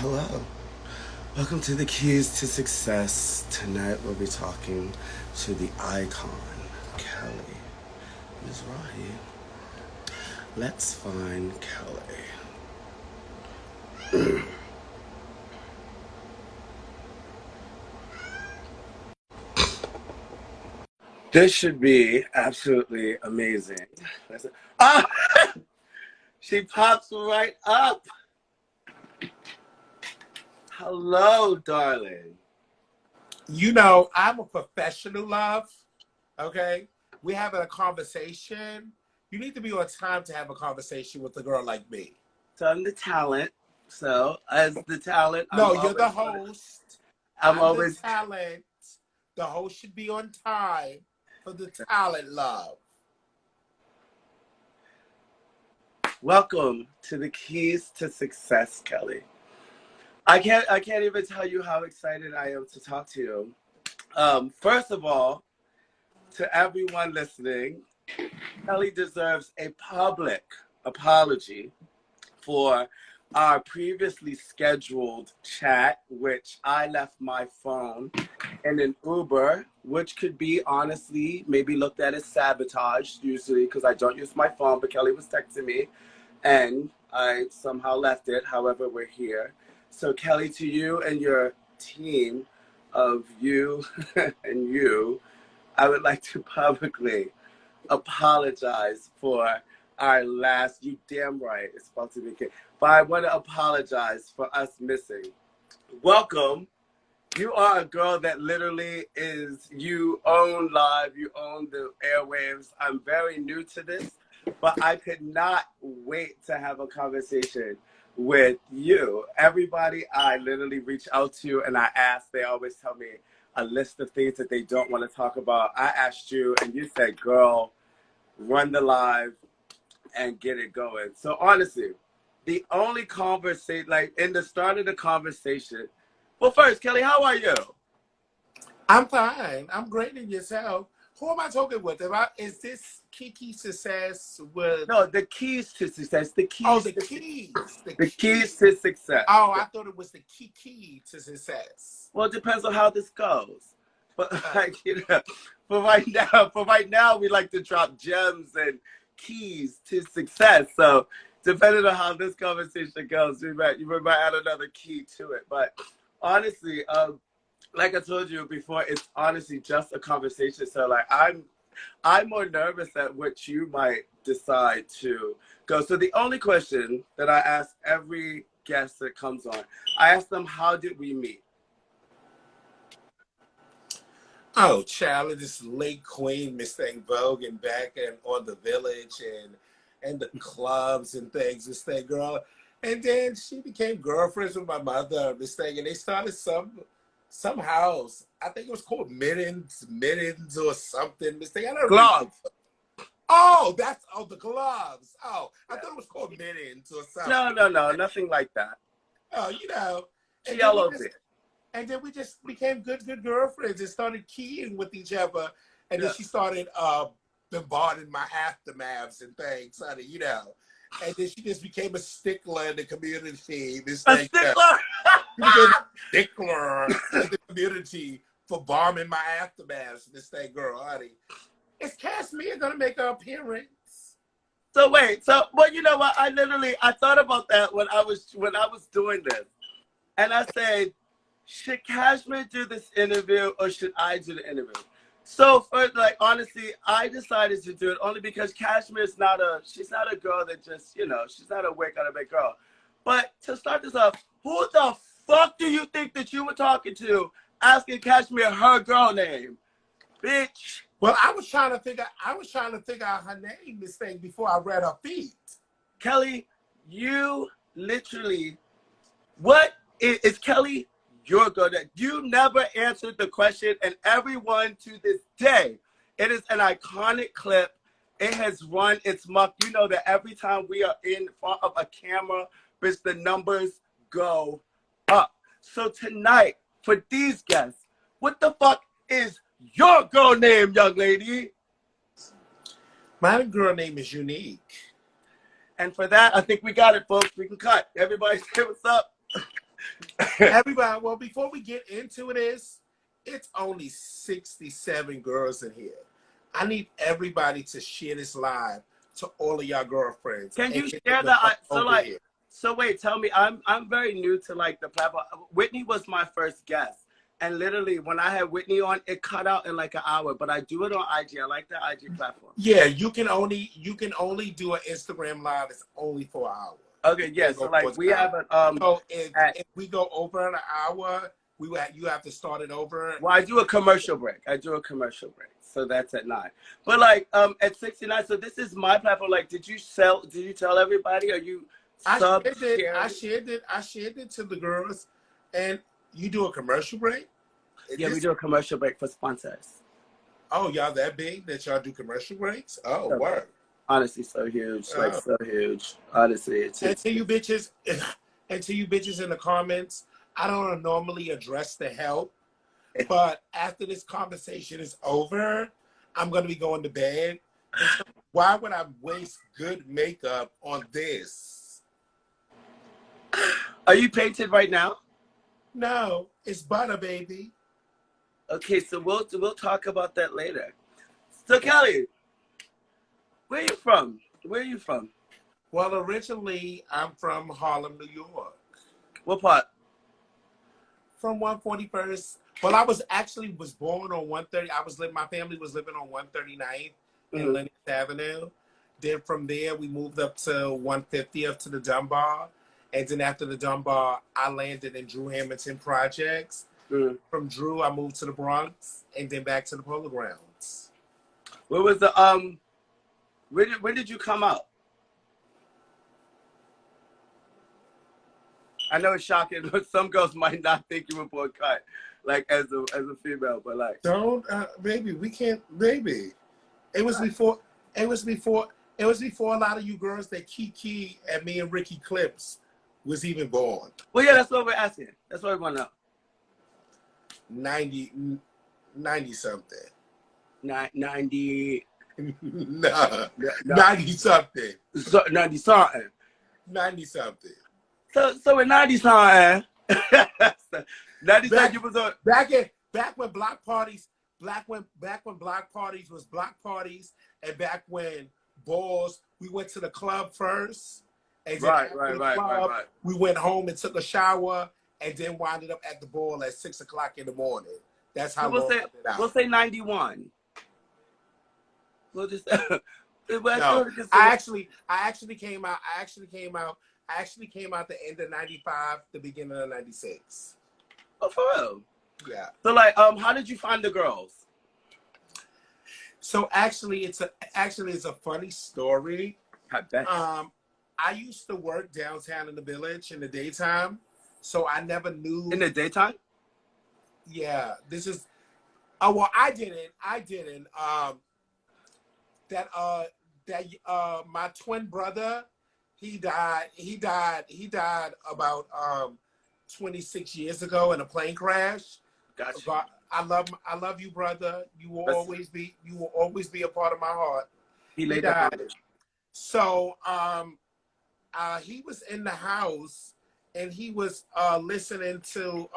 Hello. Welcome to the Keys to Success. Tonight we'll be talking to the icon, Kelly. Ms. Rahi. Let's find Kelly. This should be absolutely amazing. Ah! She pops right up. Hello, darling. You know, I'm a professional, love. Okay? We're having a conversation. You need to be on time to have a conversation with a girl like me. So I'm the talent. So as the talent, No, you're the host. I'm I'm the always talent. The host should be on time for the talent, love. welcome to the Keys to Success, Kelly. I can't even tell you how excited I am to talk to you. First of all, to everyone listening, Kelly deserves a public apology for our previously scheduled chat, which I left my phone in an Uber, which could be honestly maybe looked at as sabotage usually because I don't use my phone, but Kelly was texting me and I somehow left it. However, we're here. So Kelly, to you and your team of you and you, I would like to publicly apologize for our last, you damn right, it's supposed to be kid. But I want to apologize for us missing. Welcome. You are a girl that literally is, you own live, you own the airwaves. I'm very new to this, but I could not wait to have a conversation with you. Everybody I literally reach out to and I ask, they always tell me a list of things that they don't want to talk about. I asked you and you said, girl, run the live and get it going. So honestly, the only conversation, like in the start of the conversation, well, first, Kelly, how are you? I'm fine. I'm great in yourself. Who am I talking with? Is this Kiki Success with... No, the keys to success. The keys. Oh, the keys. The keys to success. Oh, I thought it was the key to success. Well, it depends on how this goes. But like, you know, for right now, we like to drop gems and keys to success. So depending on how this conversation goes, we might add another key to it. But honestly, like I told you before, it's honestly just a conversation. So like I'm more nervous at what you might decide to go. So the only question that I ask every guest that comes on, I ask them, how did we meet? Oh, Charlie, this late queen, Miss Thing Vogue, and back and on the village and the clubs and things, this thing, girl. And then she became girlfriends with my mother, this thing, and they started some house. I think it was called Mittens or something. This thing, I don't Gloves. Oh, the gloves. Oh, I thought it was called Mittens or something. No, nothing like that. Oh, you know. And then we just became good girlfriends and started keying with each other. And then she started bombarding my aftermaths and things, honey, you know. And then she just became a stickler in the community. A stickler? She became a stickler in the community for bombing my aftermaths. This thing, girl, honey. Is Casimir gonna make an appearance? So wait, well, you know what? I thought about that when I was doing this. And I said, should Cashmere do this interview or should I do the interview? So first, like honestly, I decided to do it only because Cashmere's she's not a girl that just, you know, she's not a wake on a big girl. But to start this off, who the fuck do you think that you were talking to asking Cashmere her girl name? Bitch. Well, I was trying to figure out her name, this thing, before I read her feet. Kelly, you literally, what is Kelly? Your girl that you never answered the question, and everyone to this day, it is an iconic clip. It has run its muck. You know that every time we are in front of a camera, bitch, the numbers go up. So tonight, for these guests, what the fuck is your girl name, young lady? My girl name is Unique. And for that, I think we got it, folks. We can cut. Everybody say what's up. Everybody, well, before we get into this, it's only 67 girls in here. I need everybody to share this live to all of y'all girlfriends Can and you get them share to come that? So over like, here. so wait, tell me, I'm very new to like the platform. Whitney was my first guest, and literally when I had Whitney on, it cut out in like an hour. But I do it on IG. I like the IG platform. Yeah, you can only do an Instagram live. It's only for an hour. Okay, You yeah. can't So go like more than we an hour. have an So if at, if we go over an hour, you have to start it over. well, I do a commercial break. I do a commercial break. So that's at 9. But like at 69, so this is my platform. Like, did you tell everybody? Are you I sub shared it. I sharing? shared it. I shared it to the girls, and you do a commercial break. Yeah, we do a commercial break for sponsors. Oh, y'all that big that y'all do commercial breaks? Oh, So, word. honestly, so huge. Like Oh. so huge. Honestly, And to you bitches, and to you bitches in the comments, I don't normally address the help, but after this conversation is over, I'm gonna be going to bed. And so why would I waste good makeup on this? Are you painted right now? No, it's butter, baby. Okay, so we'll talk about that later. So Kelly, where you from? Where are you from? Well, originally I'm from Harlem, New York. What part? From 141st. Well, I was born on 130. My family was living on 139th and Mm-hmm. Lenox Avenue. Then from there we moved up to 150th to the Dunbar. And then after the Dunbar, I landed in Drew Hamilton Projects. Mm-hmm. From Drew, I moved to the Bronx and then back to the Polo Grounds. Where was the when did you come out? I know it's shocking. Some girls might not think you were boy cut, like as a female, but like Don't, baby, we can't, baby. It was before. It was before. It was before a lot of you girls that Kiki and me and Ricky Clips was even born. well, yeah, that's what we're asking. That's what we want to know. 90 something. 90, Nah, no, 90 something. 90 something. 90 something. So in 90 something, 90 something you was on. Back when block parties, back when block parties was block parties, and back when balls, we went to the club first, and then after the club, we went home and took a shower, and then winded up at the ball at 6 o'clock in the morning. That's how So long I did out. we'll say 91. We'll just. No, I actually came out. I actually came out the end of 95, the beginning of 96. Oh, for real? Yeah. So like, how did you find the girls? So actually, it's a funny story. I bet. I used to work downtown in the Village in the daytime, so I never knew. In the daytime? Yeah, this is. Oh well, I didn't. My twin brother, he died about 26 years ago in a plane crash. Gotcha. I love you, brother. You will always be a part of my heart. He laid the foundation. So he was in the house and he was listening to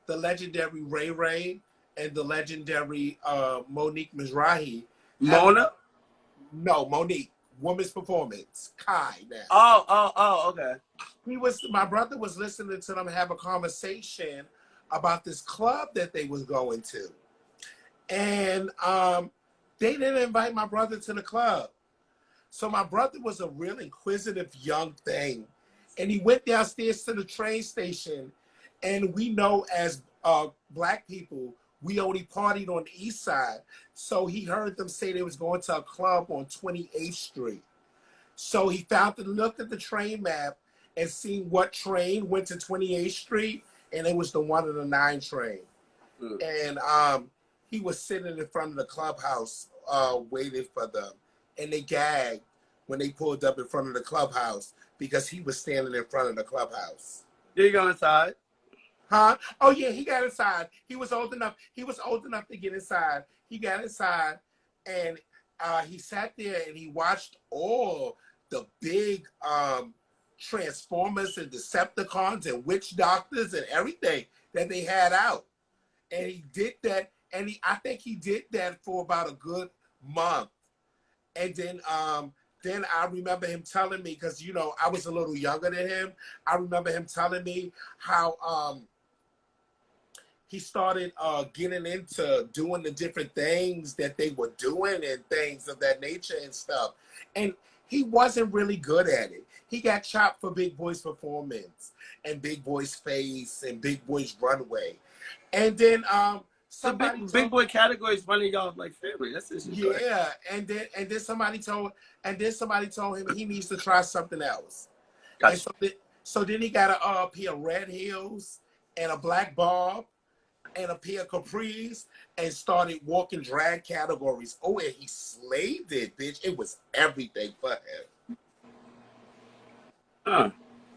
the legendary Ray Ray and the legendary Monique Mizrahi. Mona? No, Monique. Women's Performance. Kai now. Oh, okay. My brother was listening to them have a conversation about this club that they was going to. And they didn't invite my brother to the club. So my brother was a real inquisitive young thing. And he went downstairs to the train station. And we know as Black people, we only partied on the east side. So he heard them say they was going to a club on 28th Street. So he looked at the train map and seen what train went to 28th Street. And it was the 109 train. And he was sitting in front of the clubhouse waiting for them. And they gagged when they pulled up in front of the clubhouse because he was standing in front of the clubhouse. Did he go inside? Huh? Oh yeah, he got inside. He was old enough to get inside. He got inside and he sat there and he watched all the big Transformers and Decepticons and witch doctors and everything that they had out. And he did that, and I think he did that for about a good month. And then I remember him telling me, because you know I was a little younger than him. I remember him telling me how he started getting into doing the different things that they were doing and things of that nature and stuff. And he wasn't really good at it. He got chopped for Big Boy's Performance and Big Boy's Face and Big Boy's Runway. And then So big boy category is one of y'all like family. That's just yeah. And then somebody told him he needs to try something else. Gotcha. And so then he got a pair of red heels and a black bob and a pair of capris and started walking drag categories. Oh, and he slaved it, bitch. It was everything for him.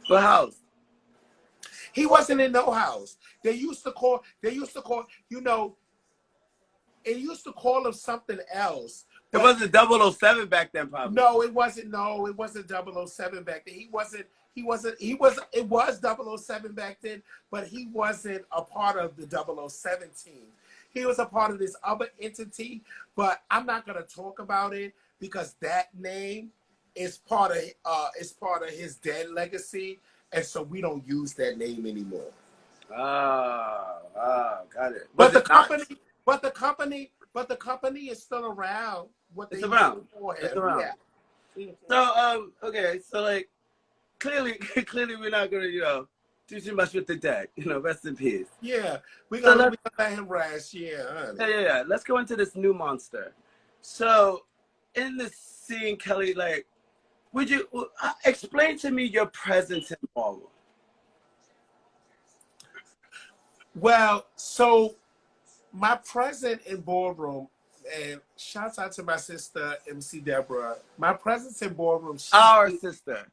What house? He wasn't in no house. They used to call, you know, it used to call him something else. It wasn't 007 back then, probably. No, it wasn't 007 back then. It was 007 back then, but he wasn't a part of the 007 team. He was a part of this other entity, but I'm not gonna talk about it because that name is part of his dead legacy, and so we don't use that name anymore. Got it. But the company is still around. It's around. Yeah. So okay, so like clearly we're not gonna do too much with the dead. Rest in peace. Yeah, we gonna let him rest. Yeah. Yeah. Let's go into this new monster. So in the scene, Kelly, like, would you explain to me your presence in ballroom? Well, so my presence in Boardroom, and shouts out to my sister, MC Deborah. My presence in Boardroom. Our sister.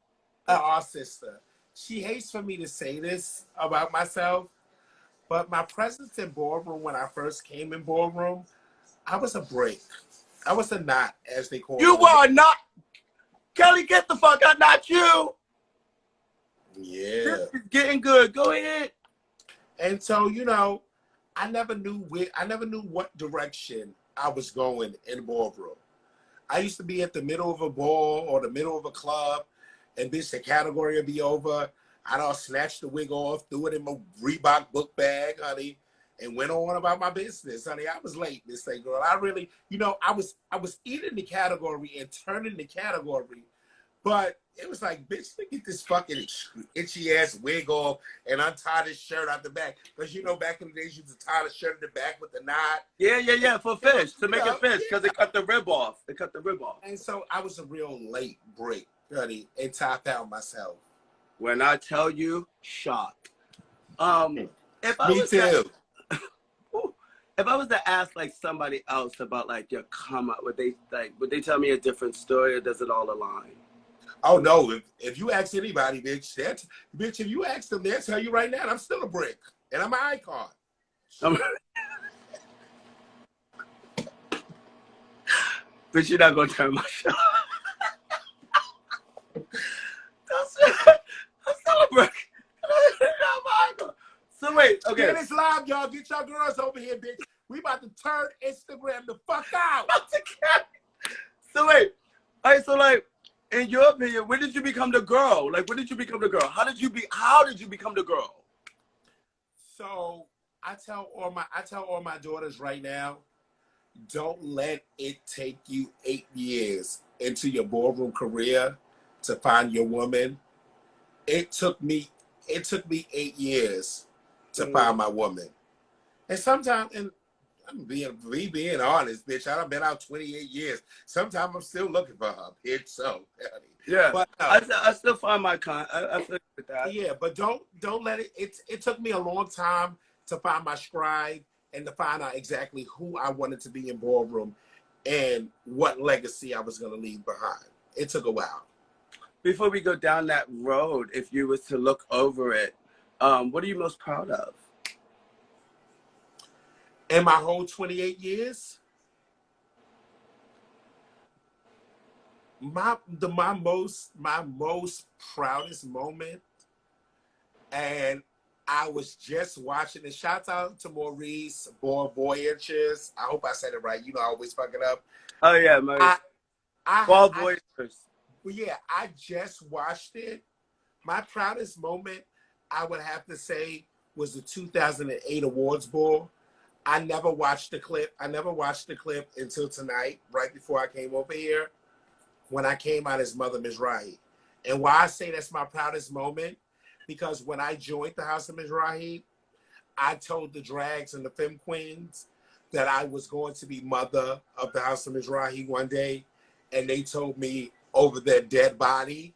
She hates for me to say this about myself, but my presence in Boardroom when I first came in Boardroom, I was a break. I was a knot, as they call it. You are not. Kelly, get the fuck out, not you. Yeah. This is getting good. Go ahead. And so, I never knew what direction I was going in Boardroom. I used to be at the middle of a ball or the middle of a club, and bitch, the category would be over. I'd all snatch the wig off, threw it in my Reebok book bag, honey, and went on about my business, honey. I was late, this thing, girl. I really, I was eating the category and turning the category, but it was like, bitch, let me get this fucking itchy ass wig off and untie this shirt out the back. Because back in the days, you used to tie the shirt in the back with the knot. Yeah, for fish, to make it fish, because they cut the rib off. And so I was a real late break, honey, until I found myself. When I tell you, shocked. Me too. If I was to ask like somebody else about like your come up, would they tell me a different story, or does it all align? Oh no! If you ask anybody, bitch, if you ask them, they'll tell you right now. I'm still a brick, and I'm an icon. But you're not gonna turn my show. I'm still a brick. I'm my icon. So wait, okay. Get this live, y'all. Get y'all girls over here, bitch. We about to turn Instagram the fuck out. So wait, all right. So like, in your opinion, when did you become the girl? Like, when did you become the girl? How did you become the girl? So I tell all my daughters right now, don't let it take you 8 years into your ballroom career to find your woman. It took me 8 years to find my woman. And sometimes, and I'm being honest, bitch, I've been out 28 years. Sometimes I'm still looking for her, bitch. So yeah, but I still find my I feel with that. Yeah, but don't let it. It took me a long time to find my stride and to find out exactly who I wanted to be in ballroom and what legacy I was going to leave behind. It took a while. Before we go down that road, if you was to look over it, what are you most proud of? In my whole 28 years, My most proudest moment, and I was just watching it. Shout out to Maurice Bourvoyeurs. I hope I said it right. You know, I always fuck it up. Oh yeah, my I ball I voices. Well, yeah, I just watched it. My proudest moment, I would have to say, was the 2008 Awards Ball. I never watched the clip. I never watched the clip until tonight, right before I came over here, when I came out as Mother Mizrahi. And why I say that's my proudest moment, because when I joined the House of Mizrahi, I told the drags and the femme queens that I was going to be mother of the House of Mizrahi one day, and they told me over their dead body.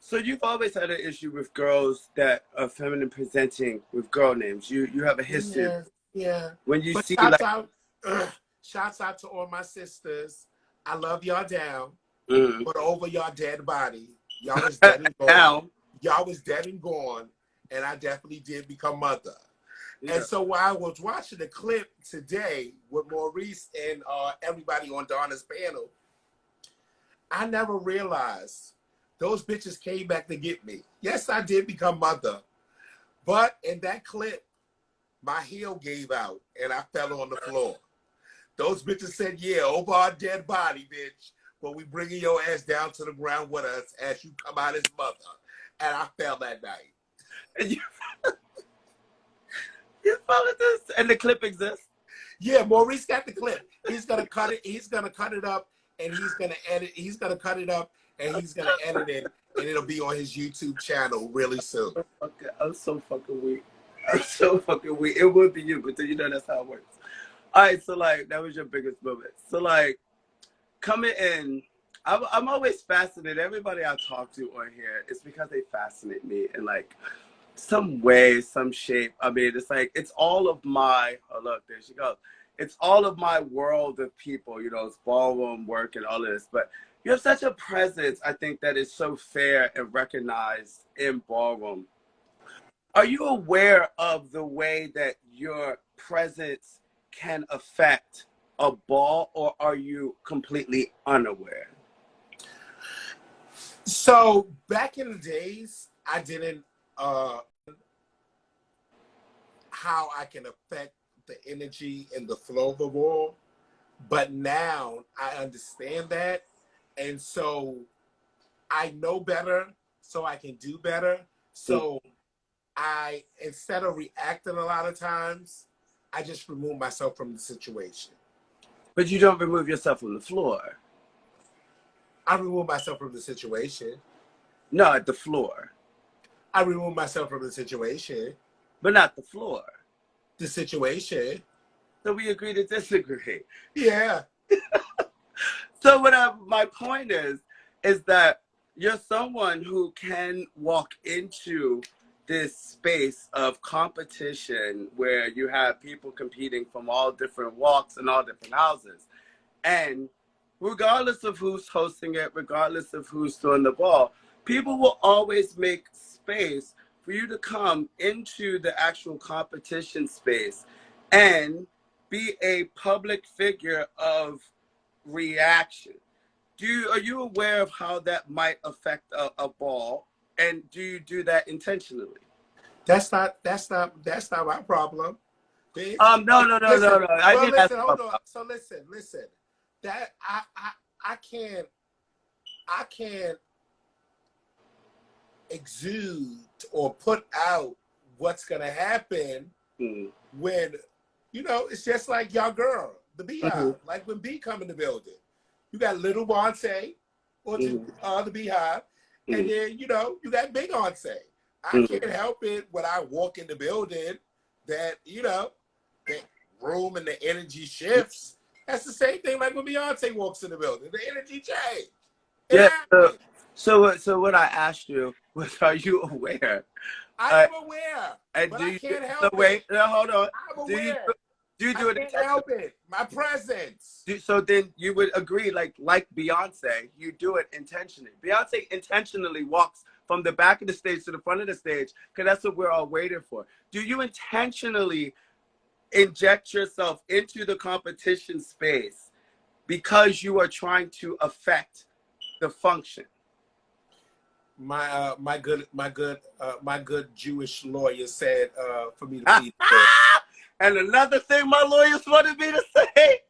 So you've always had an issue with girls that are feminine presenting with girl names. You have a history. Yeah, yeah. When you But see like, shouts out to all my sisters. I love y'all down, mm, but over y'all dead body. Y'all was dead and gone. now, Y'all was dead and gone, and I definitely did become mother. And yeah. so while I was watching the clip today with Maurice and everybody on Donna's panel, I never realized those bitches came back to get me. Yes, I did become mother, but in that clip, my heel gave out and I fell on the floor. Those bitches said, yeah, over our dead body, bitch, but we bringing your ass down to the ground with us as you come out as mother. And I fell that night. And you followed this, and the clip exists. Yeah, Maurice got the clip. He's gonna cut it. He's gonna cut it up, and he's gonna edit. He's gonna cut it up, and he's gonna edit it, and it'll be on his YouTube channel really soon. Okay, I'm so fucking weak. I'm so fucking weak. It would be you, but you know that's how it works. All right, so like that was your biggest moment. So like coming in, I'm always fascinated. Everybody I talk to on here, it's because they fascinate me in like some way, some shape. I mean, it's like it's all of my. Oh look, there she goes. It's all of my world of people. You know, it's ballroom work and all of this. But you have such a presence. I think that is so fair and recognized in ballroom. Are you aware of the way that your presence can affect a ball, or are you completely unaware? So back in the days, I didn't how I can affect the energy and the flow of the ball, but now I understand that, and so I know better, so I can do better. Mm. So I, instead of reacting a lot of times, I just remove myself from the situation. But you don't remove yourself from the floor. I remove myself from the situation. No, at the floor. I remove myself from the situation. But not the floor. The situation. So we agree to disagree. Yeah. So my point is that you're someone who can walk into this space of competition where you have people competing from all different walks and all different houses. And regardless of who's hosting it, regardless of who's throwing the ball, people will always make space for you to come into the actual competition space and be a public figure of reaction. Are you aware of how that might affect a ball? And do you do that intentionally? That's not my problem. Bitch. No. I Well, didn't ask listen, hold about on. that. So listen. That I can't exude or put out what's gonna happen Mm. when, it's just like y'all girl, the Mm-hmm. Beehive. Like when B come in the building, you got little Beyonce or the Beehive, and then you got big Beyonce. I can't help it when I walk in the building that the room and the energy shifts. That's the same thing like when Beyonce walks in the building. The energy change. It Yeah. happens. So what I asked you was, are you aware? I am aware, And but do I you can't so help wait? it. No, hold on. I'm Do you aware. do you I do it can't intentionally? help it. My presence. So then you would agree, like Beyonce, you do it intentionally. Beyonce intentionally walks from the back of the stage to the front of the stage because that's what we're all waiting for. Do you intentionally inject yourself into the competition space because you are trying to affect the function. My good Jewish lawyer said for me to plead the fifth. And another thing my lawyers wanted me to say,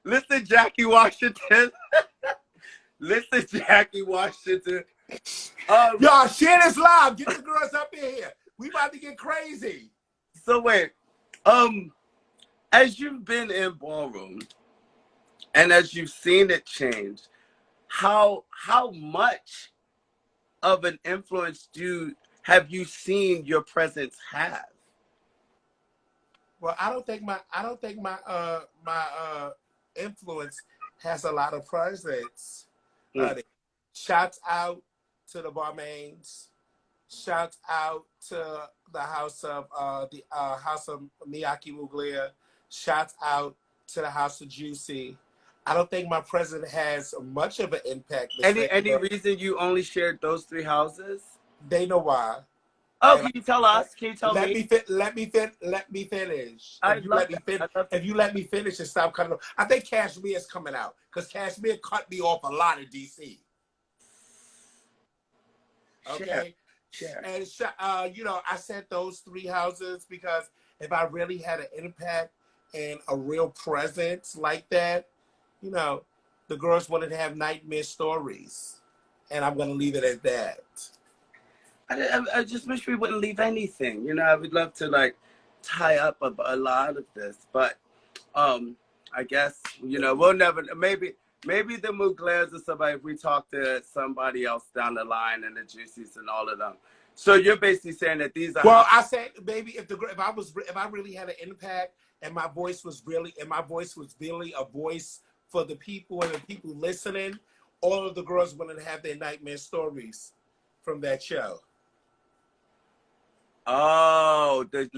listen, Jackie Washington. Listen, Jackie Washington. Y'all, share this live. Get the girls up in here. We about to get crazy. So wait, as you've been in ballroom and as you've seen it change, how much of an influence have you seen your presence have? Well, I don't think my influence has a lot of presence. Shouts out to the barmaids. Shouts out to the house of Miyake Muglia. Shouts out to the house of Juicy. I don't think my presence has much of an impact. Any reason you only shared those 3 houses? They know why. Oh, can you tell us? Can you tell me? Let me finish. If you let me finish and stop cutting off. I think Cashmere is coming out because Cashmere cut me off a lot in DC. Okay. Sure. And I said those 3 houses because if I really had an impact and a real presence like that, the girls wanted to have nightmare stories, and I'm going to leave it at that. I just wish we wouldn't leave anything. I would love to tie up a lot of this, but I guess we'll never. Maybe the Muglers or somebody. If we talk to somebody else down the line and the Juicies and all of them. So you're basically saying that these are. Well, I said maybe if I really had an impact and my voice was really a voice for the people and the people listening, all of the girls wanted to have their nightmare stories from that show. Oh, the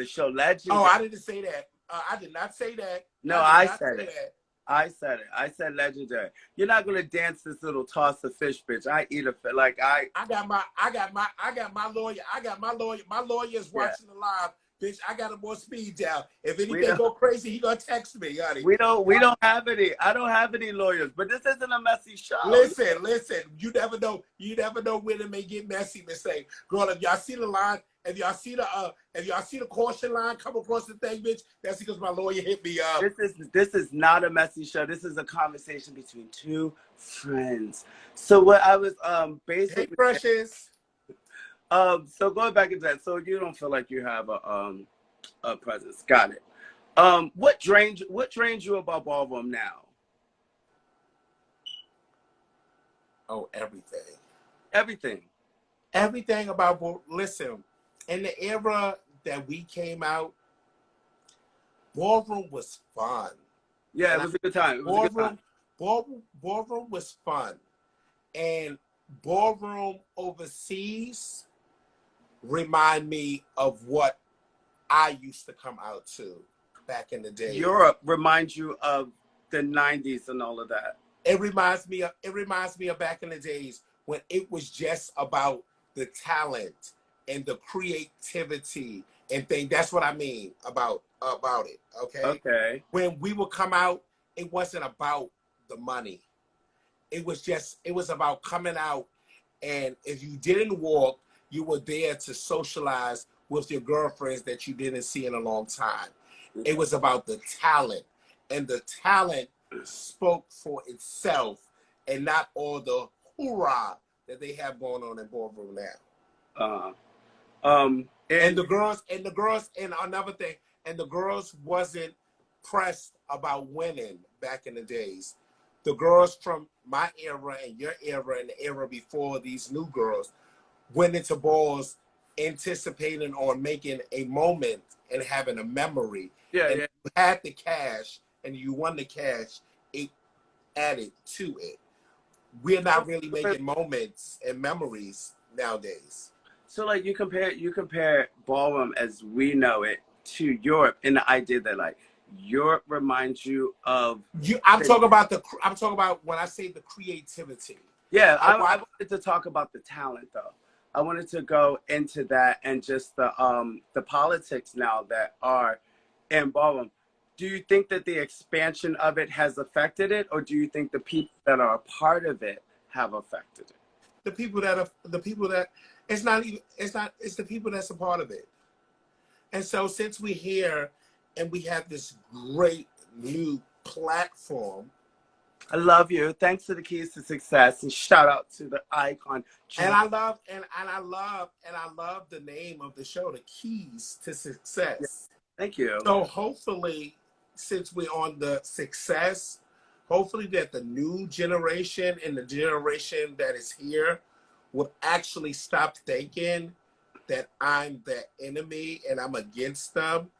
show Legendary. Oh, I didn't say that. I did not say that. No, I said it. I said it. I said Legendary. You're not gonna dance this little toss of fish, bitch. I eat a fish. I got my lawyer. My lawyer is watching the live. Bitch, I got him more speed down. If anything go crazy, he gonna text me, honey. We don't have any. I don't have any lawyers, but this isn't a messy show. Listen. You never know when it may get messy. Miss Say, girl, if y'all see the line, if y'all see the caution line come across the thing, bitch, that's because my lawyer hit me up. This is not a messy show. This is a conversation between 2 friends. So what I was basically. Hey, precious. So going back into that, so you don't feel like you have a presence. Got it. What drains you about ballroom now? Oh, everything. Everything about listen. In the era that we came out, ballroom was fun. Yeah, it was a good time. Ballroom was fun, and ballroom overseas remind me of what I used to come out to back in the day. Europe reminds you of the 90s and all of that. It reminds me of back in the days when it was just about the talent and the creativity and things. That's what I mean about it. Okay. When we would come out, it wasn't about the money. It was about coming out, and if you didn't walk, you were there to socialize with your girlfriends that you didn't see in a long time. It was about the talent, and the talent spoke for itself, and not all the hoorah that they have going on in ballroom now. And the girls, and another thing, and the girls wasn't pressed about winning back in the days. The girls from my era and your era and the era before, these new girls went into balls anticipating on making a moment and having a memory. You had the cash and you won the cash, it added to it. We're not really making moments and memories nowadays. So you compare ballroom as we know it to Europe, and the idea that Europe reminds you of I'm talking about when I say the creativity. Yeah, I wanted to talk about the talent though. I wanted to go into that and just the politics now that are in ballroom. do you think that the expansion of it has affected it, or do you think the people that are a part of it have affected it? The people that it's the people that's a part of it. And so since we're here and we have this great new platform. I love you. Thanks to the Keys to Success, and shout out to the icon. And I love the name of the show, The Keys to Success. Thank you. So hopefully, since we're on the success, hopefully that the new generation and the generation that is here will actually stop thinking that I'm the enemy and I'm against them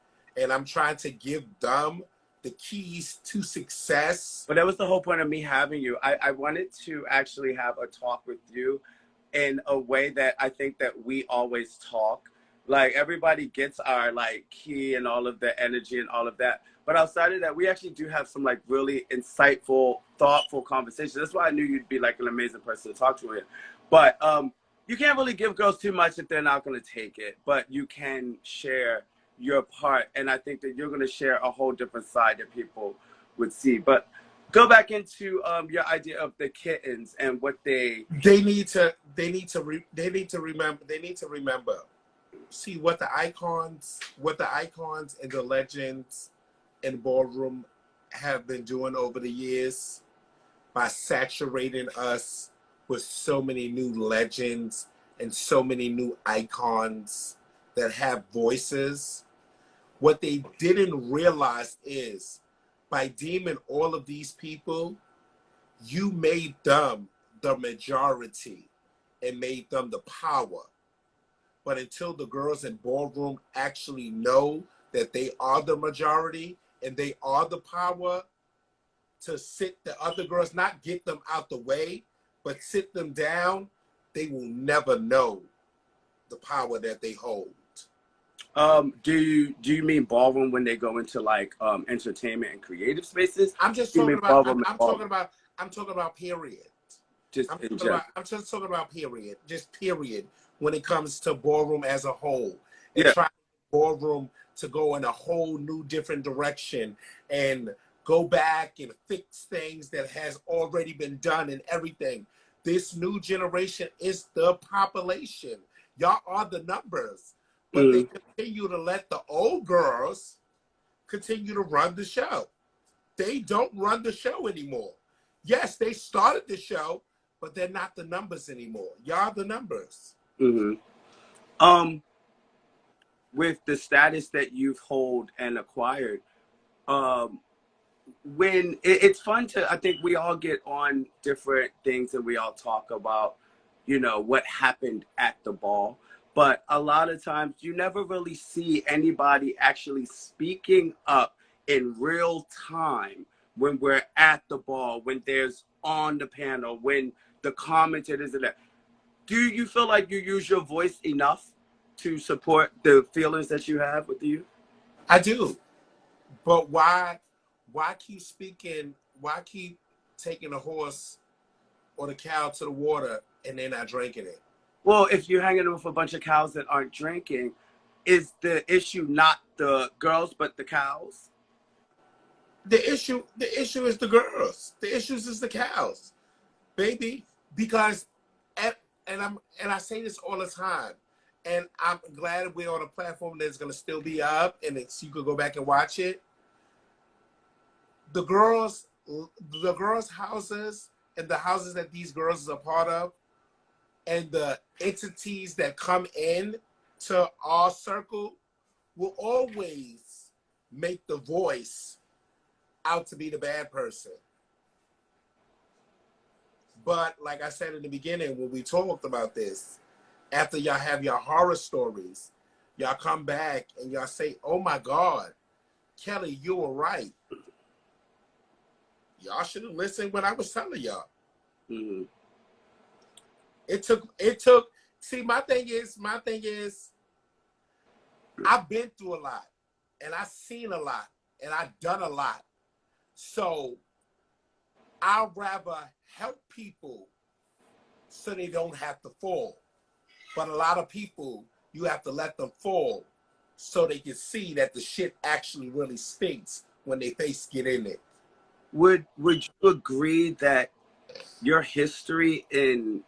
and I'm trying to give them the keys to success. But that was the whole point of me having you. I wanted to actually have a talk with you in a way that I think that we always talk. Like, everybody gets our like key and all of the energy and all of that. But outside of that, we actually do have some like really insightful, thoughtful conversations. That's why I knew you'd be like an amazing person to talk to. But you can't really give girls too much if they're not going to take it. But you can share your part, and I think that you're going to share a whole different side that people would see. But go back into your idea of the kittens and what they need to remember. See what the icons and the legends in Boardroom have been doing over the years by saturating us with so many new legends and so many new icons that have voices. What they didn't realize is by deeming all of these people, you made them the majority and made them the power. But until the girls in Boardroom actually know that they are the majority and they are the power to sit the other girls, not get them out the way, but sit them down, they will never know the power that they hold. Do you mean ballroom when they go into like entertainment and creative spaces? I'm just talking about I'm talking about period. I'm just talking about period. Just period when it comes to Boardroom as a whole. And trying Boardroom to go in a whole new different direction and go back and fix things that has already been done and everything. This new generation is the population. Y'all are the numbers. But they continue to let the old girls continue to run the show. They don't run the show anymore. Yes, they started the show, but they're not the numbers anymore. Y'all the numbers. With the status that you've hold and acquired, when it's fun to, I think we all get on different things and we all talk about, you know, what happened at the ball. But a lot of times you never really see anybody actually speaking up in real time when we're at the ball, when there's on the panel, when the commentators are there. Do you feel like you use your voice enough to support the feelings that you have with you? I do. But why keep speaking? Why keep taking a horse or the cow to the water and they're not drinking it? Well, if you're hanging with a bunch of cows that aren't drinking, is the issue not the girls but the cows? The issue is the girls. The issue is the cows, baby. Because and I say this all the time, and I'm glad we're on a platform that's gonna still be up and you could go back and watch it. The girls' houses and the houses that these girls are part of, and the entities that come in to our circle will always make the voice out to be the bad person. But like I said in the beginning, when we talked about this, after y'all have your horror stories, y'all come back and y'all say, oh my God, Kelly, you were right. Y'all should have listened when I was telling y'all. It took, see, my thing is, I've been through a lot, and I've seen a lot, and I've done a lot. So I'd rather help people so they don't have to fall. But a lot of people, you have to let them fall so they can see that the shit actually really stinks when they face get in it. Would you agree that your history in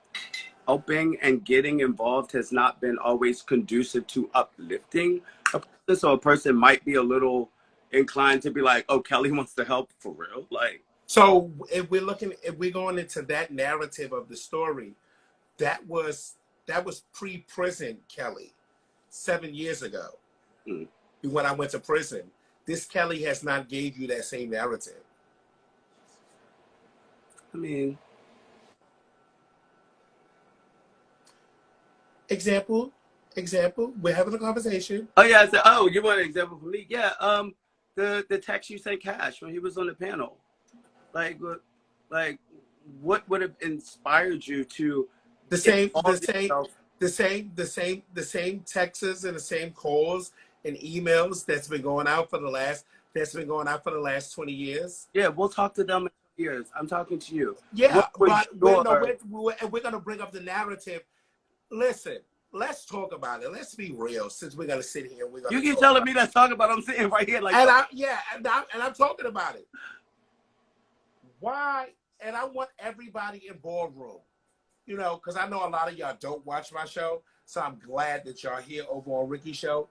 helping and getting involved has not been always conducive to uplifting a person? So a person might be a little inclined to be like, oh, Kelly wants to help for real. Like, so if we're going into that narrative of the story, that was pre-prison Kelly 7 years ago. mm, When I went to prison. This Kelly has not gave you that same narrative. I mean, Example, we're having a conversation. oh yeah, I said, oh, you want an example from me? Yeah, the text you sent Cash when he was on the panel, like what would have inspired you to The same yourself? texts and the same calls and emails that's been going out for the last 20 years. Yeah, we'll talk to them in 2 years. I'm talking to you. Yeah, but we're going to bring up the narrative. Listen, let's talk about it. Let's be real. Since we're gonna sit here, you keep telling me let's talk about it. I'm sitting right here like, I'm talking about it. Why? And I want everybody in Boardroom, because I know a lot of y'all don't watch my show, so I'm glad that y'all here over on Ricky's show.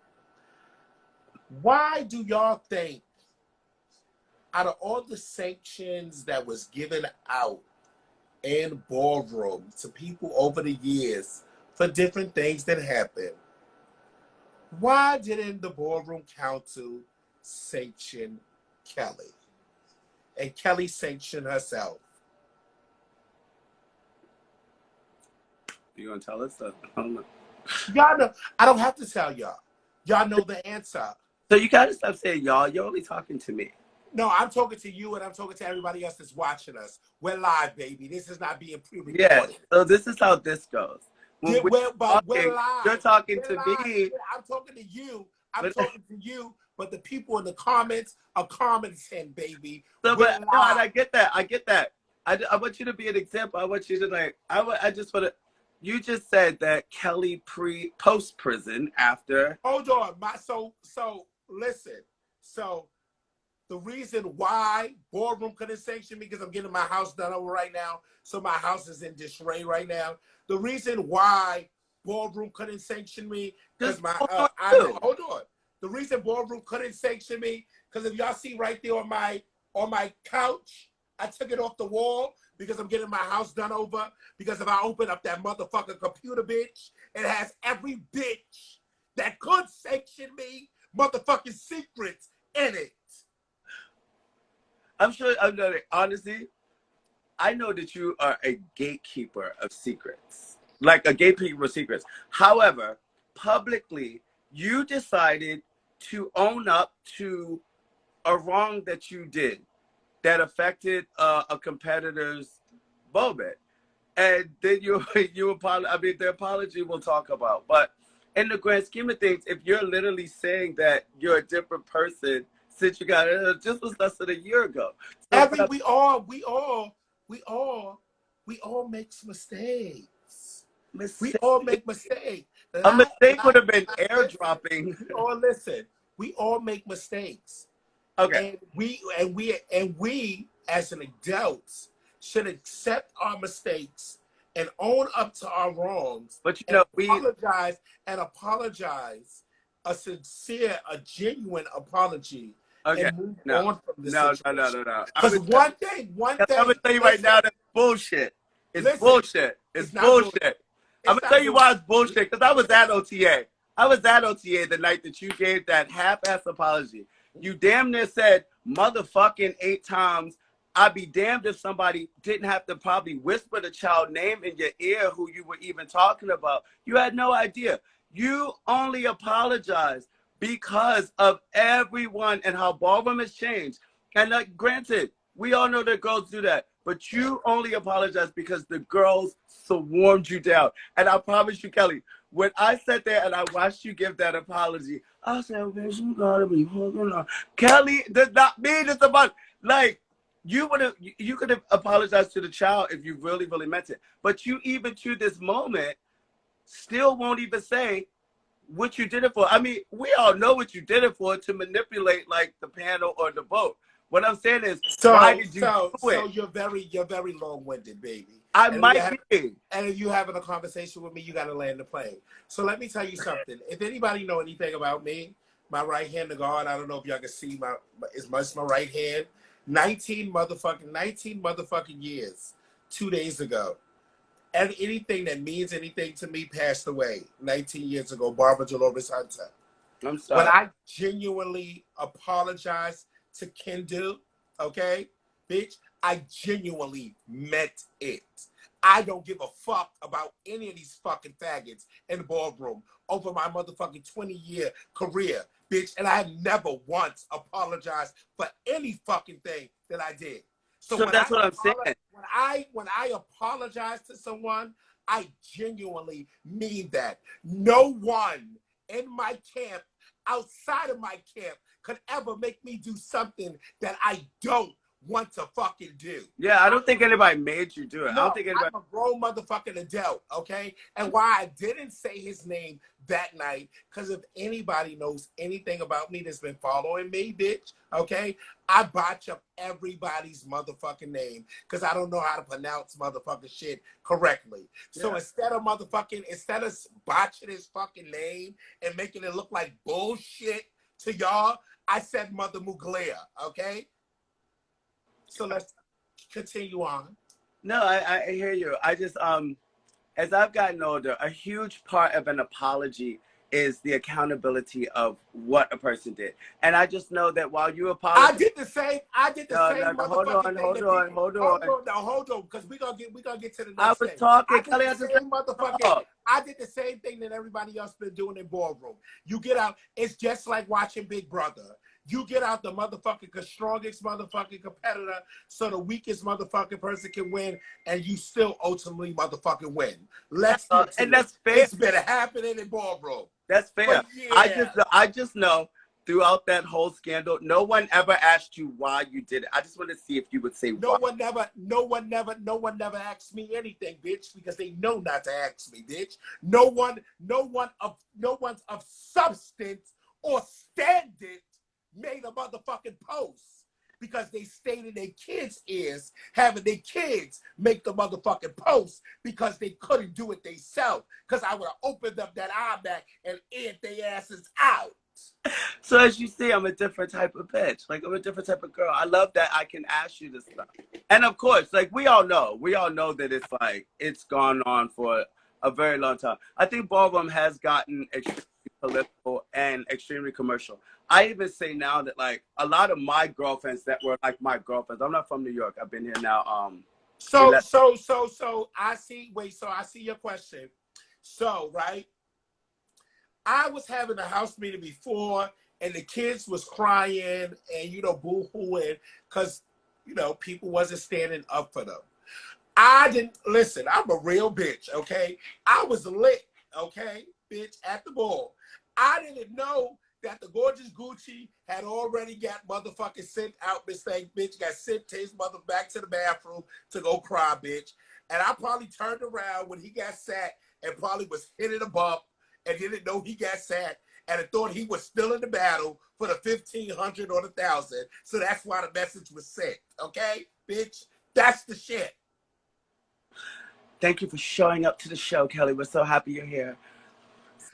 Why do y'all think, out of all the sanctions that was given out in Boardroom to people over the years for different things that happened, why didn't the Boardroom Council sanction Kelly? And Kelly sanctioned herself. You gonna tell us? I don't know. Y'all know. I don't have to tell y'all. Y'all know the answer. So you gotta stop saying y'all. You're only talking to me. No, I'm talking to you and I'm talking to everybody else that's watching us. We're live, baby. This is not being pre-recorded. Yeah. So this is how this goes. We're live. You're talking we're to live. me. I'm talking to you. Talking to you, but the people in the comments are commenting, baby. So, but no, and I get that. I want you to be an example. I want you to like. I just want to. You just said that Kelly post prison after. Hold on, so listen. So the reason why Boardroom couldn't sanction me because I'm getting my house done over right now. So my house is in disarray right now. The reason why Boardroom couldn't sanction me because hold on. The reason Boardroom couldn't sanction me because if y'all see right there on my couch, I took it off the wall because I'm getting my house done over. Because if I open up that motherfucking computer, bitch, it has every bitch that could sanction me motherfucking secrets in it. I'm sure. Honestly, I know that you are a gatekeeper of secrets, like a gatekeeper of secrets. However, publicly, you decided to own up to a wrong that you did that affected a competitor's moment. And then you apologize. I mean, the apology we'll talk about. But in the grand scheme of things, if you're literally saying that you're a different person since you got it, just was less than a year ago. So, we all make mistakes. We all make mistakes. A mistake would have been airdropping. Listen, we all make mistakes. Okay. And we as an adults should accept our mistakes and own up to our wrongs. But apologize a sincere, a genuine apology. Okay. And move on from this situation. No. Because one thing. I'm gonna tell you right now, that's bullshit. It's bullshit. It's bullshit. I'm gonna tell you why it's bullshit. Because I was at OTA. The night that you gave that half-ass apology. You damn near said motherfucking 8 times. I'd be damned if somebody didn't have to probably whisper the child name in your ear who you were even talking about. You had no idea. You only apologized because of everyone and how Ballroom has changed. And granted, we all know that girls do that. But you only apologize because the girls swarmed you down. And I promise you, Kelly, when I sat there and I watched you give that apology, I said, "Bitch, you gotta be holding on." Kelly does not mean it's about, like, you could have apologized to the child if you really, really meant it. But you even to this moment still won't even say what you did it for. I mean, we all know what you did it for, to manipulate like the panel or the vote. What I'm saying is, why did you do So it? you're very long-winded, baby. I And might be. and if you're having a conversation with me, you got to land the plane. So let me tell you something. If anybody know anything about me, my right hand to God, I don't know if y'all can see it's my right hand. 19 motherfucking years, 2 days ago. And anything that means anything to me passed away 19 years ago, Barbara Dolores Hunter. I'm When sorry. I genuinely apologize to Kendall, okay, bitch, I genuinely meant it. I don't give a fuck about any of these fucking faggots in the ballroom over my motherfucking 20-year career, bitch, and I have never once apologized for any fucking thing that I did. So So that's what I'm saying. when I apologize to someone, I genuinely mean that. No one in my camp, outside of my camp, could ever make me do something that I don't want to fucking do. Yeah, I don't think anybody made you do it. I No, don't think anybody. I'm a grown motherfucking adult, okay? And why I didn't say his name that night, because if anybody knows anything about me that's been following me, bitch, okay, I botch up everybody's motherfucking name because I don't know how to pronounce motherfucking shit correctly. Yeah. So instead of botching his fucking name and making it look like bullshit to y'all, I said Mother Mugler, okay? So let's continue on. No, I hear you. I just as I've gotten older, a huge part of an apology is the accountability of what a person did. And I just know that while you I apologize, did the same no, motherfucking thing that people. hold on. Hold on, because we gonna get to the I next was thing. talking, Kelly. I just I did the same thing that everybody else been doing in Boardroom. You get out, it's just like watching Big Brother. You get out the motherfucking strongest motherfucking competitor, so the weakest motherfucking person can win, and you still ultimately motherfucking win. Let's get to and that's fair. It's been happening in Boardroom. That's fair. Yeah. I just know throughout that whole scandal, no one ever asked you why you did it. I just want to see if you would say why. No one never asked me anything, bitch, because they know not to ask me, bitch. No one's of substance or standard made a motherfucking post because they stayed in their kids' ears, having their kids make the motherfucking post because they couldn't do it themselves. Because I would have opened up that eye back and aired their asses out. So as you see, I'm a different type of bitch. Like, I'm a different type of girl. I love that I can ask you this stuff. And of course, like, we all know that it's like, it's gone on for a very long time. I think Ballroom has gotten extremely political and extremely commercial. I even say now that, like, a lot of my girlfriends that were like my girlfriends, I'm not from New York. I've been here now. So I see your question. So, right, I was having a house meeting before, and the kids was crying and, boo-hooing because, people wasn't standing up for them. I didn't listen. I'm a real bitch, okay? I was lit, okay, bitch, at the ball. I didn't know that the gorgeous Gucci had already got motherfucking sent out. Mistake, bitch, got sent to his mother back to the bathroom to go cry, bitch. And I probably turned around when he got sat and probably was hitting a bump and didn't know he got sat and I thought he was still in the battle for the 1,500 or the 1,000. So that's why the message was sent, okay, bitch? That's the shit. Thank you for showing up to the show, Kelly. We're so happy you're here.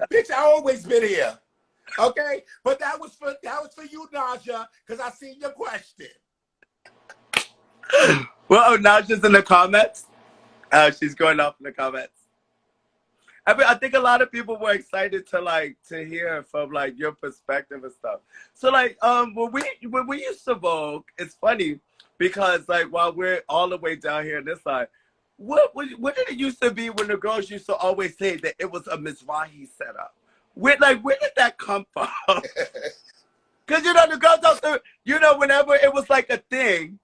Bitch, I always been here. Okay? But that was for you, Naja, because I seen your question. Well, Naja's in the comments. She's going off in the comments. I think a lot of people were excited to hear from like your perspective and stuff. So like when we used to Vogue, it's funny because like while we're all the way down here on this side, what did it used to be when the girls used to always say that it was a Mizrahi setup? Where did that come from? Because the girls out there, whenever it was like a thing,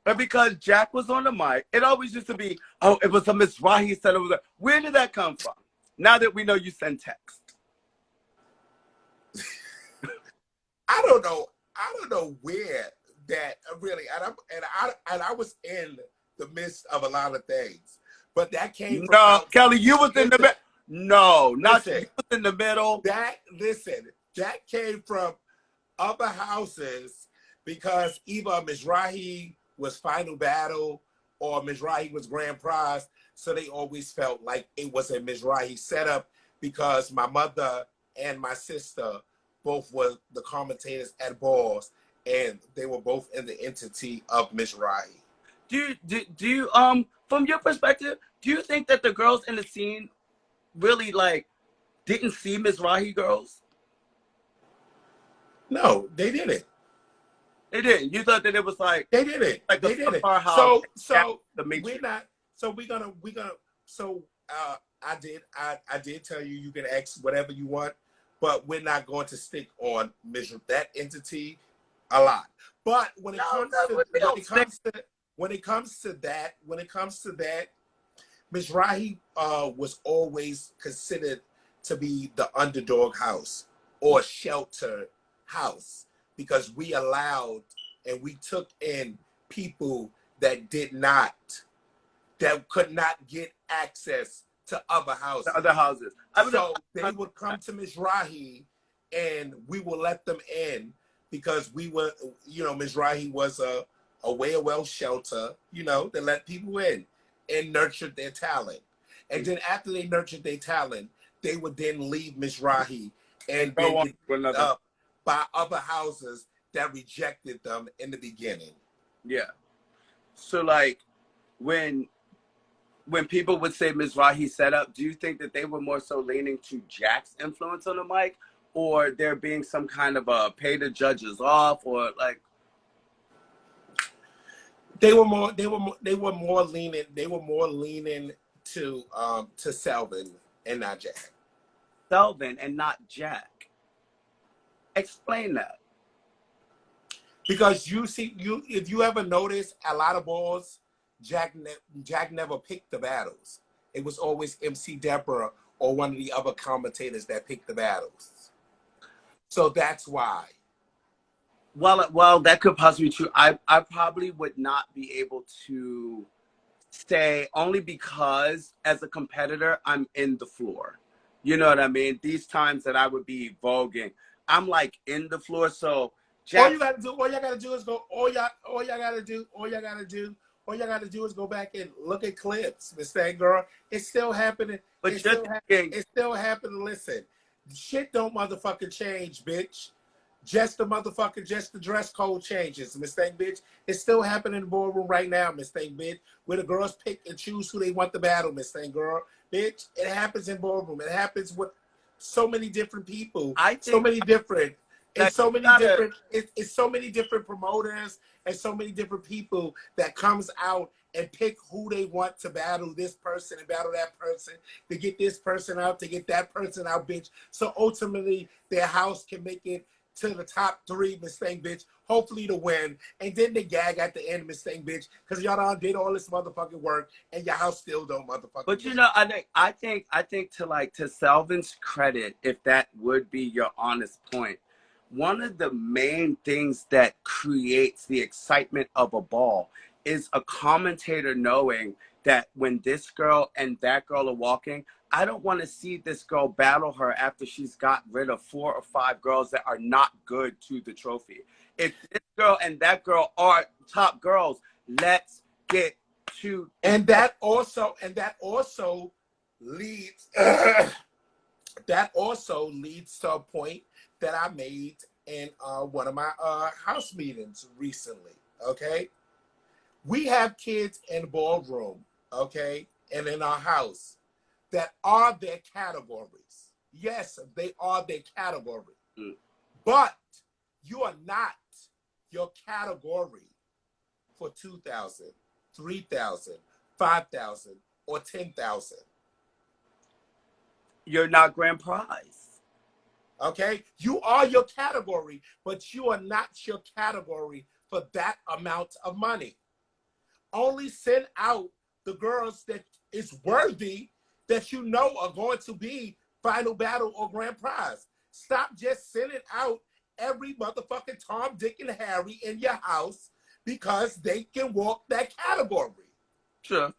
but because Jack was on the mic, it always used to be, oh, it was a Mizrahi setup. Where did that come from? Now that we know you send text. I don't know where that really, and I was in the midst of a lot of things, but that came from Kelly, you was in the No, not Listen, you was in the middle. that came from other houses because either Mizrahi was final battle or Mizrahi was grand prize. So they always felt like it was a Mizrahi setup because my mother and my sister both were the commentators at balls, and they were both in the entity of Mizrahi. Do you from your perspective, do you think that the girls in the scene really like didn't see Mizrahi girls? No, they didn't. They didn't. You thought that it was They didn't. like a They didn't. star house So the we're Matrix. not. So we're gonna. So I did tell you you can ask whatever you want, but we're not going to stick on measure that entity a lot. But when No, it comes that to would be when it comes to that, Mizrahi was always considered to be the underdog house or sheltered house because we allowed and we took in people that could not get access to other the houses. other houses. I would So they would come to Mizrahi and we will let them in because we were, Mizrahi was a well shelter, that let people in and nurtured their talent. And then after they nurtured their talent, they would then leave Mizrahi and then go on get to picked another. up by other houses that rejected them in the beginning. Yeah. So like when people would say Mizrahi set up, do you think that they were more so leaning to Jack's influence on the mic, or there being some kind of a pay the judges off, or like They were more leaning to Selvin and not Jack. Selvin and not Jack? Explain that. Because if you ever notice a lot of balls, Jack never picked the battles. It was always MC Deborah or one of the other commentators that picked the battles. So that's why. Well, that could possibly be true. I probably would not be able to say, only because as a competitor, I'm in the floor. You know what I mean? These times that I would be voguing, I'm like in the floor. So All Jack, y'all gotta do is go. All y'all gotta do is go back and look at clips. Miss Thang Girl, it's still happening. but you're thinking, It's still happening. Listen, shit don't motherfucking change, bitch. Just the dress code changes, Miss Thang bitch. It's still happening in the boardroom right now, Miss Thang bitch. Where the girls pick and choose who they want to battle, Miss Thang Girl, bitch. It happens in boardroom. It happens with so many different people, I so think many different. that you gotta, It's so many different promoters and so many different people that comes out and pick who they want to battle this person and battle that person to get this person out, to get that person out, bitch. So ultimately their house can make it to the top 3, Miss Thing, bitch. Hopefully to win. And then they gag at the end, Miss Thing, bitch, because y'all done did all this motherfucking work and your house still don't motherfucking but win. I think to Selvin's credit, if that would be your honest point, one of the main things that creates the excitement of a ball is a commentator knowing that when this girl and that girl are walking, I don't want to see this girl battle her after she's got rid of 4 or 5 girls that are not good to the trophy. If this girl and that girl are top girls, let's get to the And that also leads that also leads to a point that I made in one of my house meetings recently. Okay, we have kids in ballroom, okay, and in our house that are their categories. Yes, they are their category, but you are not your category for 2,000, 3,000, 5,000, or 10,000. You're not grand prize. Okay? You are your category, but you are not your category for that amount of money. Only send out the girls that is worthy that you know are going to be final battle or grand prize. Stop just sending out every motherfucking Tom, Dick, and Harry in your house because they can walk that category. Sure.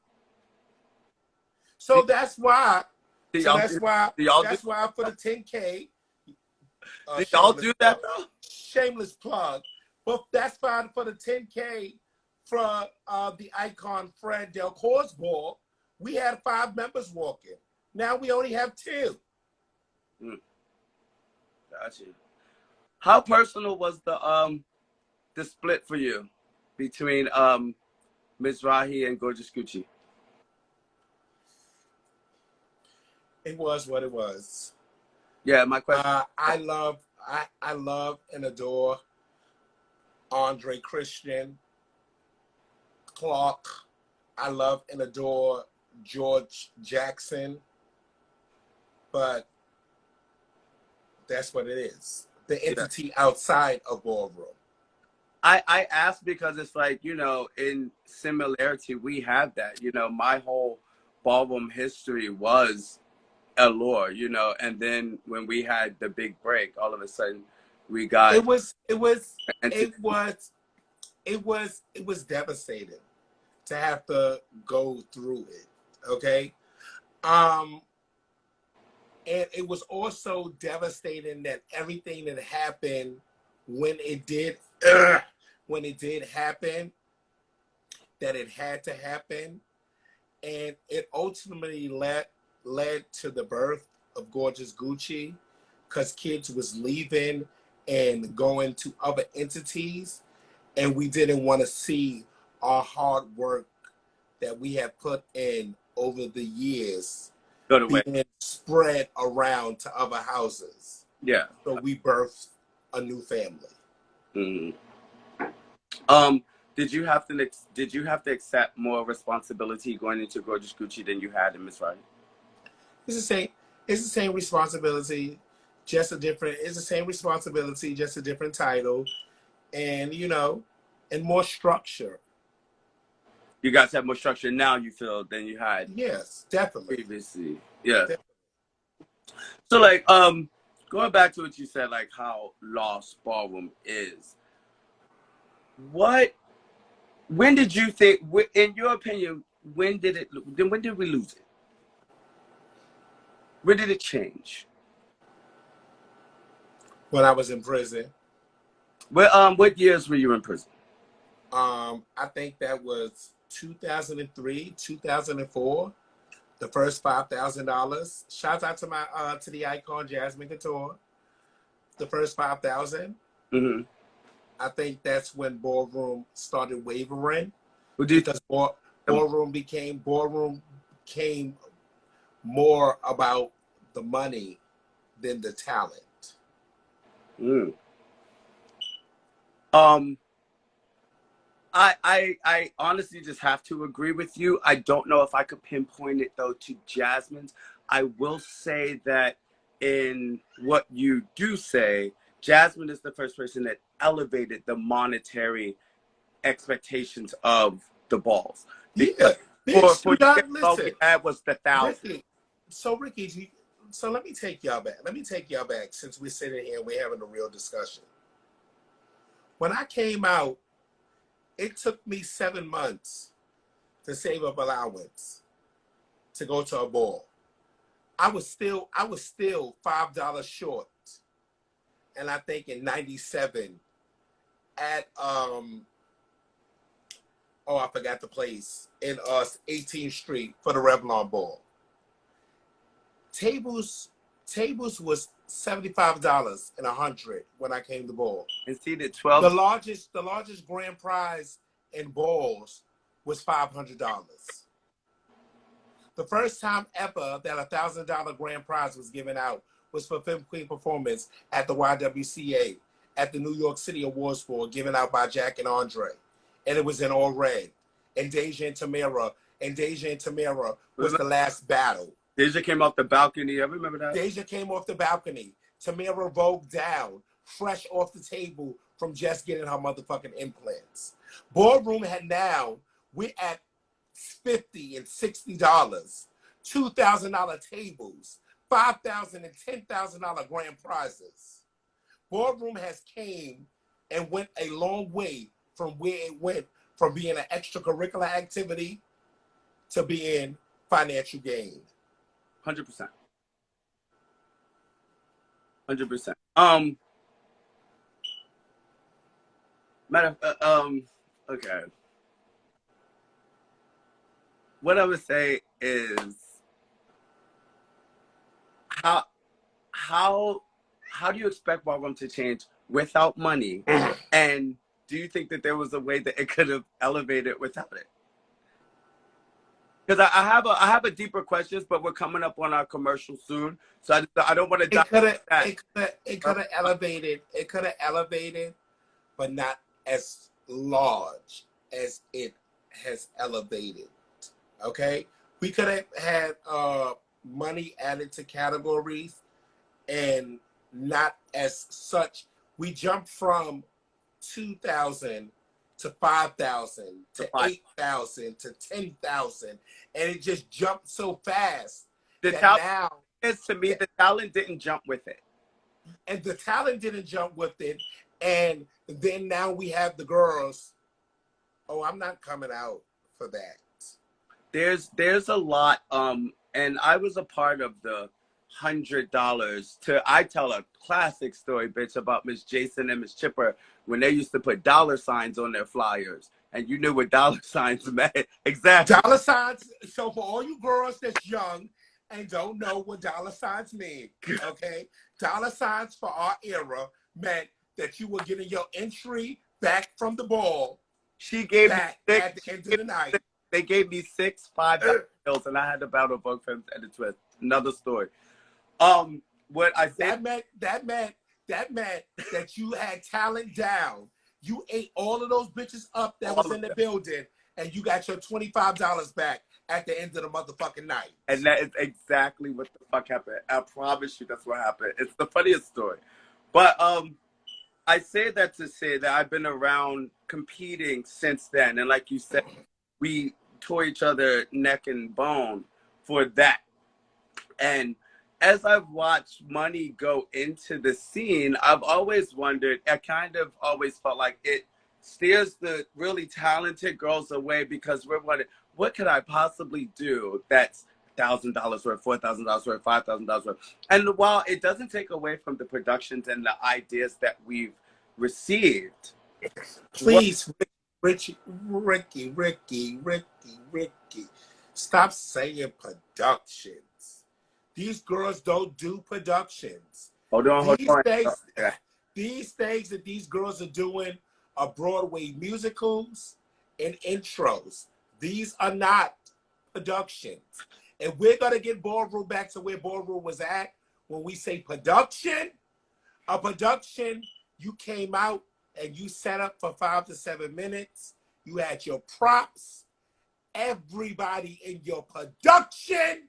So that's why Did So y'all do? Did y'all do? that's why for the 10K, Did y'all shameless do plug, that though? shameless plug. But that's fine for the 10K for the icon Fred Delcour's ball. We had 5 members walking. Now we only have 2. Gotcha. How personal was the split for you between Ms. Rahi and Gorgeous Gucci? It was what it was. Yeah, my question. I love and adore Andre Christian, Clark. I love and adore George Jackson, but that's what it is. The Yeah. entity outside of Boardroom. I asked because it's like, you know, in similarity, we have that. You know, my whole ballroom history was Allure, you know, and then when we had the big break, all of a sudden we got It was entity. devastating to have to go through it. Okay. And it was also devastating that everything that happened when it did happen, that it had to happen, and it ultimately led to the birth of Gorgeous Gucci, because kids was leaving and going to other entities, and we didn't want to see our hard work that we have put in over the years Go to way. being spread around to other houses. Yeah. So we birthed a new family. Mm. Did you have to accept more responsibility going into Gorgeous Gucci than you had in Miss Riley? It's the same. It's the same responsibility, just a different. It's the same responsibility, just a different title, and and more structure. You guys have more structure now, you feel, than you had Yes, definitely. previously. Yeah. Definitely. So like going back to what you said, like how lost ballroom is. When did you think, in your opinion, when did we lose it? When did it change? When I was in prison, What years were you in prison? I think that was 2003, 2004. The first $5,000. Shout out to my to the icon Jasmine Couture. The first 5,000. Mm-hmm. I think that's when Boardroom started wavering, What do you because Boardroom became more about the money than the talent. Mm. I honestly just have to agree with you. I don't know if I could pinpoint it though to Jasmine's. I will say that in what you do say, Jasmine is the first person that elevated the monetary expectations of the balls. Yeah, Because bitch, for you years got all we listen, had was the thousand. Ricky. So Ricky, so let me take y'all back. Let me take y'all back, since we're sitting here and we're having a real discussion. When I came out, it took me 7 months to save up allowance to go to a ball. I was still $5 short. And I think in '97 at I forgot the place, in 18th Street for the Revlon Ball. Tables was $75 and $100 when I came to ball. And see the The 12. largest grand prize in balls was $500. The first time ever that $1,000 grand prize was given out was for Fifth Queen performance at the YWCA at the New York City Awards Ball, given out by Jack and Andre, and it was in all red. And Deja and Tamara was the last battle. Deja came off the balcony. I remember that. Deja came off the balcony. Tamara vogued down, fresh off the table from just getting her motherfucking implants. Boardroom we're at $50 and $60, $2,000 tables, $5,000 and $10,000 grand prizes. Boardroom has came and went a long way from where it went from being an extracurricular activity to being financial gain. 100%. 100%. Matter okay. What I would say is how how how do you expect ballroom to change without money? And do you think that there was a way that it could have elevated without it? Because I have a deeper questions, but we're coming up on our commercial soon, so I don't want to dive into that. It could have elevated. It could have elevated, but not as large as it has elevated. Okay, we could have had money added to categories and not as such. We jumped from 2,000 to 5,000 to 8,000 to 10,000, and it just jumped so fast The that talent now, is, to me, the talent didn't jump with it. and the talent didn't jump with it, and then now we have the girls. Oh, I'm not coming out for that. There's a lot, and I was a part of the $100 to I tell a classic story, bitch, about Miss Jason and Miss Chipper when they used to put dollar signs on their flyers, and you knew what dollar signs meant. Exactly. Dollar signs. So for all you girls that's young and don't know what dollar signs mean, okay? Dollar signs for our era meant that you were getting your entry back from the ball. She gave back me at the end of the night. They gave me 6 $5 bills, and I had to battle both films and a twist. Another story. What I said that meant that you had talent down. You ate all of those bitches up that was in the building, and you got your $25 back at the end of the motherfucking night. And that is exactly what the fuck happened. I promise you that's what happened. It's the funniest story. But I say that to say that I've been around competing since then. And like you said, we tore each other neck and bone for that. And as I've watched money go into the scene, I've always wondered, I kind of always felt like it steers the really talented girls away because we're wondering, what could I possibly do that's $1,000 worth, $4,000 worth, $5,000 worth? And while it doesn't take away from the productions and the ideas that we've received, please, Ricky, stop saying productions. These girls don't do productions. Hold on. These things that these girls are doing are Broadway musicals and intros. These are not productions. And we're going to get Boardroom back to where Boardroom was at when we say production. A production, you came out and you set up for 5 to 7 minutes. You had your props. Everybody in your production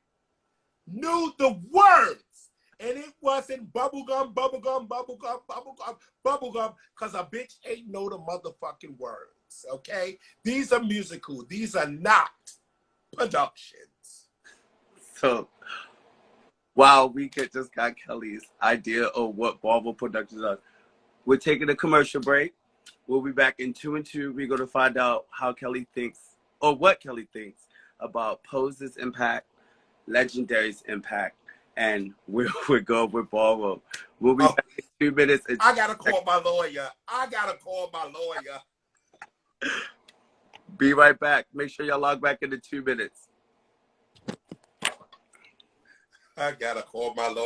knew the words. And it wasn't bubblegum, bubblegum, bubblegum, bubblegum, bubblegum, because a bitch ain't know the motherfucking words, okay? These are musical. These are not productions. So, while we just got Kelly's idea of what ballroom productions are, we're taking a commercial break. We'll be back in 2 and 2. We're going to find out how Kelly thinks, or what Kelly thinks about Pose's impact, Legendary's impact, and we'll go with ballroom. We'll be back in 2 minutes. I got to call my lawyer. Be right back. Make sure y'all log back into 2 minutes. I got to call my lawyer.